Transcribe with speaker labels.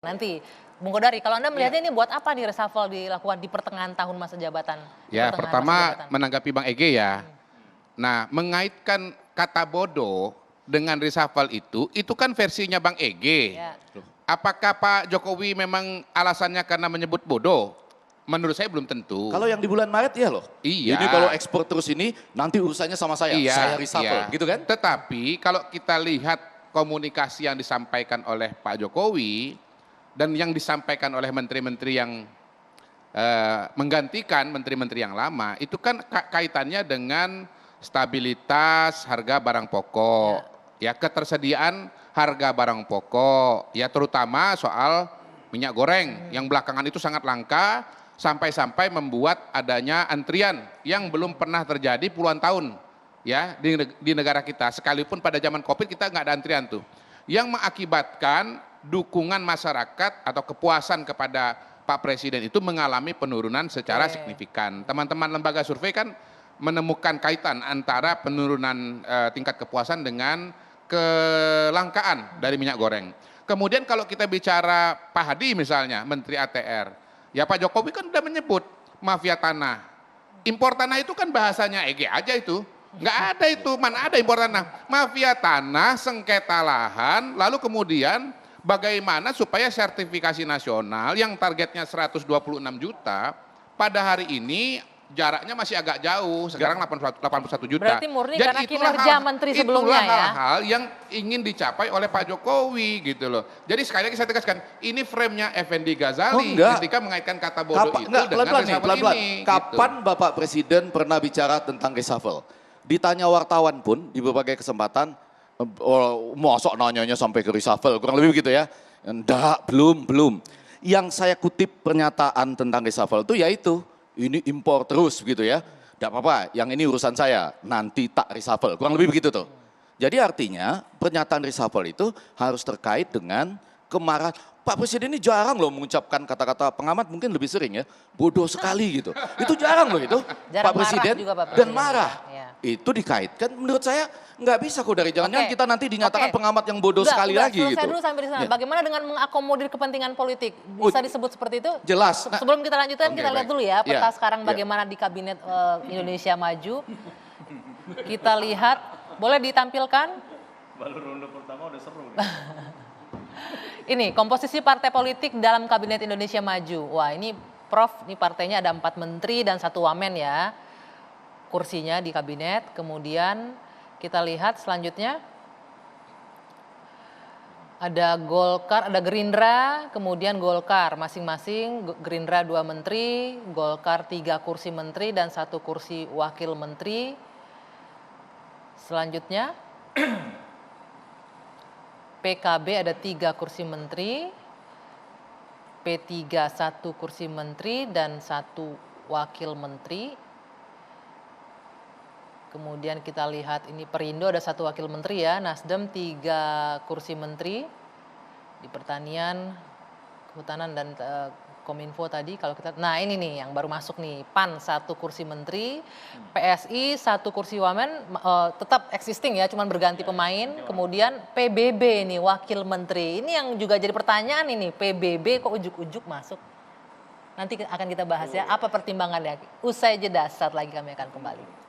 Speaker 1: Nanti, Bung Kodari, kalau Anda melihatnya ini buat apa nih reshuffle dilakukan di pertengahan tahun masa jabatan?
Speaker 2: Ya, pertama menanggapi Bang Ege ya. Nah, mengaitkan kata bodoh dengan reshuffle itu kan versinya Bang Ege.
Speaker 1: Ya.
Speaker 2: Apakah Pak Jokowi memang alasannya karena menyebut bodoh? Menurut saya belum tentu.
Speaker 3: Kalau yang di bulan Maret ya loh.
Speaker 2: Iya.
Speaker 3: Ini kalau ekspor terus ini nanti urusannya sama saya.
Speaker 2: Iya,
Speaker 3: Saya reshuffle,
Speaker 2: iya.
Speaker 3: gitu kan?
Speaker 2: Tetapi kalau kita lihat komunikasi yang disampaikan oleh Pak Jokowi dan yang disampaikan oleh menteri-menteri yang menggantikan menteri-menteri yang lama, itu kan kaitannya dengan stabilitas harga barang pokok, ya ketersediaan harga barang pokok, ya terutama soal minyak goreng yang belakangan itu sangat langka sampai-sampai membuat adanya antrian yang belum pernah terjadi puluhan tahun ya di negara kita. Sekalipun pada zaman Covid kita nggak ada antrian tuh, yang mengakibatkan dukungan masyarakat atau kepuasan kepada Pak Presiden itu mengalami penurunan secara signifikan. Teman-teman lembaga survei kan menemukan kaitan antara penurunan tingkat kepuasan dengan kelangkaan dari minyak goreng. Kemudian kalau kita bicara Pak Hadi misalnya, Menteri ATR, ya Pak Jokowi kan udah menyebut mafia tanah. Impor tanah itu kan bahasanya EG aja itu. Nggak ada itu, mana ada impor tanah. Mafia tanah, sengketa lahan, lalu kemudian bagaimana supaya sertifikasi nasional yang targetnya 126 juta, pada hari ini jaraknya masih agak jauh, sekarang 81 juta.
Speaker 1: Berarti murni karena kinerja menteri sebelumnya ya?
Speaker 2: Itulah hal-hal yang ingin dicapai oleh Pak Jokowi gitu loh. Jadi sekali lagi saya tegaskan, ini frame-nya Effendi Ghazali ketika mengaitkan kata bodoh itu dengan reshuffle ini.
Speaker 3: Kapan gitu. Bapak Presiden pernah bicara tentang reshuffle? Ditanya wartawan pun di berbagai kesempatan, mosok nanyanya sampai ke reshuffle, kurang lebih begitu ya. Enggak, belum. Yang saya kutip pernyataan tentang reshuffle itu yaitu, ini impor terus begitu ya. Enggak apa-apa, yang ini urusan saya, nanti tak reshuffle, kurang lebih begitu tuh. Jadi artinya pernyataan reshuffle itu harus terkait dengan kemarahan. Pak Presiden ini jarang loh mengucapkan kata-kata, pengamat mungkin lebih sering ya, bodoh sekali gitu. Itu jarang loh itu,
Speaker 1: jarang
Speaker 3: Pak Presiden,
Speaker 1: juga, Pak Presiden
Speaker 3: dan marah. Ya. Itu dikaitkan, menurut saya nggak bisa kok dari jangan-jangan kita nanti dinyatakan pengamat yang bodoh sekali lagi gitu.
Speaker 1: Selesai dulu sampai di sana. Bagaimana dengan mengakomodir kepentingan politik? Bisa disebut seperti itu?
Speaker 3: Jelas.
Speaker 1: Sebelum kita lanjutkan, kita lihat dulu ya peta sekarang bagaimana di Kabinet Indonesia Maju. Kita lihat, boleh ditampilkan?
Speaker 4: Baru ronde pertama udah seru.
Speaker 1: Ini komposisi partai politik dalam Kabinet Indonesia Maju. Wah ini Prof, ini partainya ada 4 menteri dan 1 wamen ya. Kursinya di kabinet, kemudian kita lihat selanjutnya ada Golkar, ada Gerindra, kemudian Golkar masing-masing, Gerindra 2 menteri, Golkar 3 kursi menteri dan 1 kursi wakil menteri. Selanjutnya PKB ada 3 kursi menteri, P3 1 kursi menteri dan 1 wakil menteri. Kemudian kita lihat ini Perindo ada 1 wakil menteri ya, Nasdem 3 kursi menteri di pertanian, kehutanan dan Kominfo tadi. Kalau kita, nah ini nih yang baru masuk nih, PAN 1 kursi menteri, PSI 1 kursi wamen, tetap existing ya, cuman berganti pemain. Kemudian PBB nih wakil menteri, ini yang juga jadi pertanyaan ini, PBB kok ujuk-ujuk masuk? Nanti akan kita bahas ya, apa pertimbangannya? Usai jeda, saat lagi kami akan kembali.